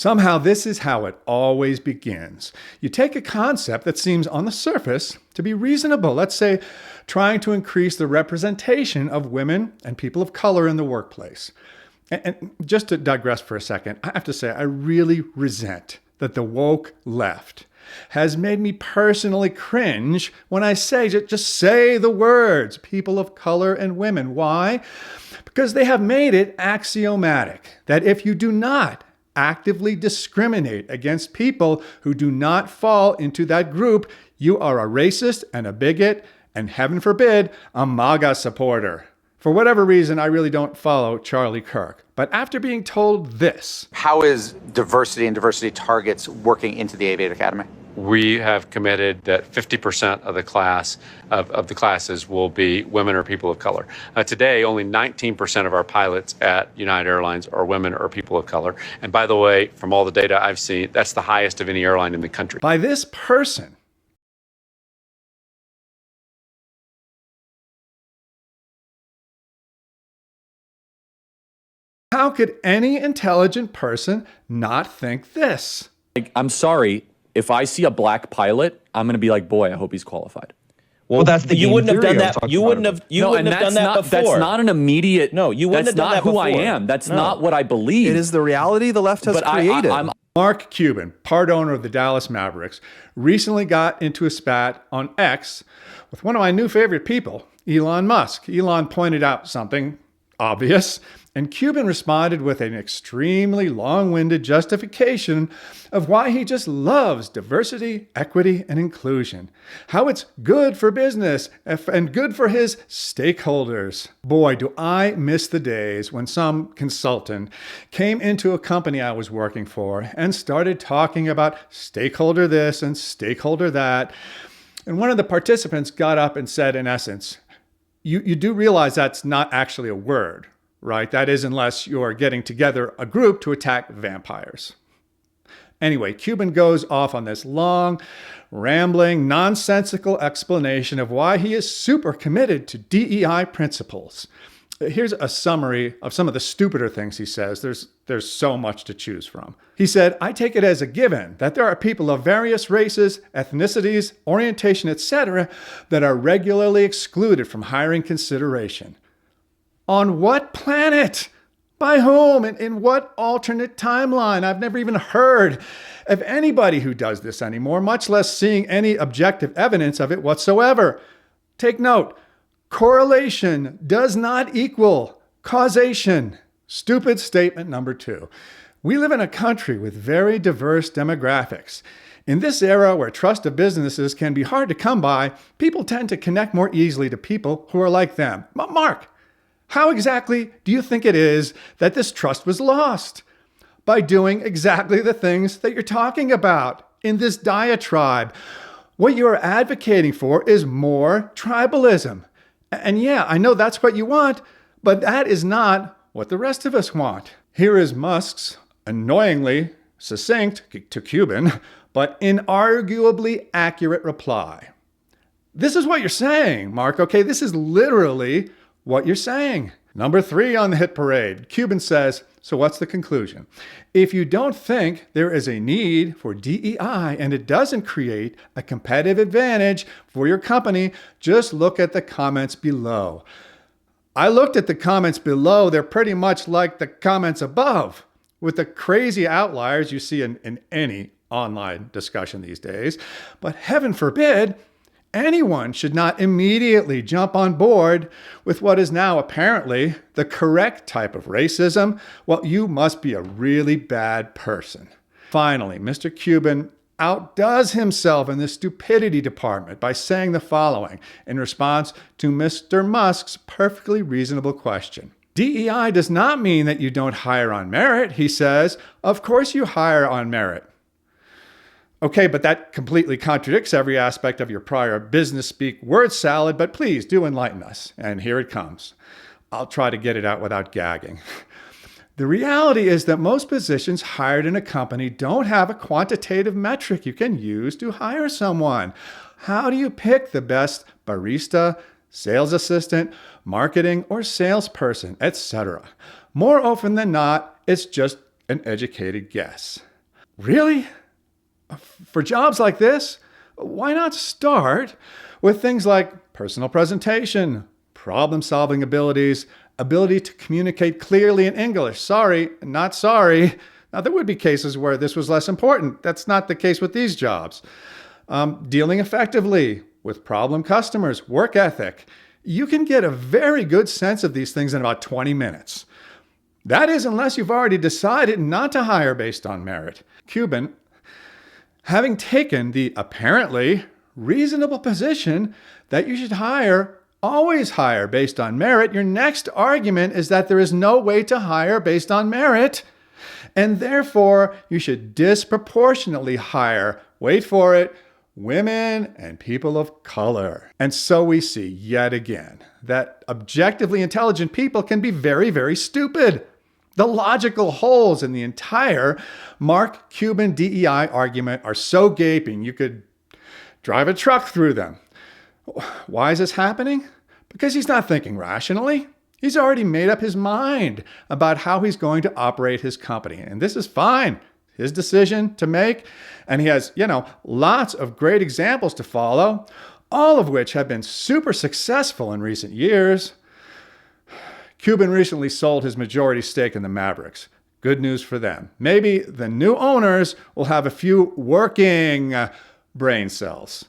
Somehow this is how it always begins. You take a concept that seems on the surface to be reasonable, let's say trying to increase the representation of women and people of color in the workplace. And just to digress for a second, I have to say I really resent that the woke left has made me personally cringe when I say, just say the words, people of color and women. Why? Because they have made it axiomatic that if you do not actively discriminate against people who do not fall into that group, you are a racist and a bigot, and heaven forbid, a MAGA supporter. For whatever reason, I really don't follow Charlie Kirk. But after being told this... How is diversity and diversity targets working into the Aviate Academy? We have committed that 50% of the class of the classes will be women or people of color. Today, only 19% of our pilots at United Airlines are women or people of color. And by the way, from all the data I've seen, that's the highest of any airline in the country. By this person. How could any intelligent person not think this? I'm sorry. If I see a black pilot, I'm going to be like, boy, I hope he's qualified. Well, that's the you wouldn't have done that. You wouldn't have done that before. That's not an immediate. No, you wouldn't have done that before. That's not who I am. That's not what I believe. It is the reality the left has created. Mark Cuban, part owner of the Dallas Mavericks, recently got into a spat on X with one of my new favorite people, Elon Musk. Elon pointed out something obvious, and Cuban responded with an extremely long-winded justification of why he just loves diversity, equity, and inclusion. How it's good for business and good for his stakeholders. Boy, do I miss the days when some consultant came into a company I was working for and started talking about stakeholder this and stakeholder that. And one of the participants got up and said, in essence, you do realize that's not actually a word, right? That is, unless you're getting together a group to attack vampires. Anyway, Cuban goes off on this long, rambling, nonsensical explanation of why he is super committed to DEI principles. Here's a summary of some of the stupider things he says. There's so much to choose from. He said, I take it as a given that there are people of various races, ethnicities, orientation, etc., that are regularly excluded from hiring consideration. On what planet? By whom? In what alternate timeline? I've never even heard of anybody who does this anymore, much less seeing any objective evidence of it whatsoever. Take note. Correlation does not equal causation. Stupid statement number 2. We live in a country with very diverse demographics. In this era where trust of businesses can be hard to come by, people tend to connect more easily to people who are like them. Mark, how exactly do you think it is that this trust was lost? By doing exactly the things that you're talking about in this diatribe. What you are advocating for is more tribalism. And yeah, I know that's what you want, but that is not what the rest of us want. Here is Musk's annoyingly succinct to Cuban, but inarguably accurate reply. This is what you're saying, Mark, okay? This is literally what you're saying. Number 3 on the hit parade. Cuban says, so what's the conclusion? If you don't think there is a need for DEI and it doesn't create a competitive advantage for your company, just look at the comments below. I looked at the comments below. They're pretty much like the comments above, with the crazy outliers you see in any online discussion these days. But heaven forbid, anyone should not immediately jump on board with what is now apparently the correct type of racism. Well, you must be a really bad person. Finally, Mr. Cuban outdoes himself in the stupidity department by saying the following in response to Mr. Musk's perfectly reasonable question. DEI does not mean that you don't hire on merit, he says. Of course you hire on merit. Okay, but that completely contradicts every aspect of your prior business speak word salad, but please do enlighten us. And here it comes. I'll try to get it out without gagging. The reality is that most positions hired in a company don't have a quantitative metric you can use to hire someone. How do you pick the best barista, sales assistant, marketing, or salesperson, etc.? More often than not, it's just an educated guess. Really? For jobs like this, why not start with things like personal presentation, problem-solving abilities, ability to communicate clearly in English. Sorry, not sorry. Now, there would be cases where this was less important. That's not the case with these jobs. Dealing effectively with problem customers, work ethic. You can get a very good sense of these things in about 20 minutes. That is, unless you've already decided not to hire based on merit. Cuban, having taken the apparently reasonable position that you should always hire based on merit, your next argument is that there is no way to hire based on merit, and therefore you should disproportionately hire, wait for it, women and people of color. And so we see yet again that objectively intelligent people can be very, very stupid. The logical holes in the entire Mark Cuban DEI argument are so gaping you could drive a truck through them. Why is this happening? Because he's not thinking rationally. He's already made up his mind about how he's going to operate his company. And this is fine. His decision to make. And he has, lots of great examples to follow, all of which have been super successful in recent years. Cuban recently sold his majority stake in the Mavericks. Good news for them. Maybe the new owners will have a few working brain cells.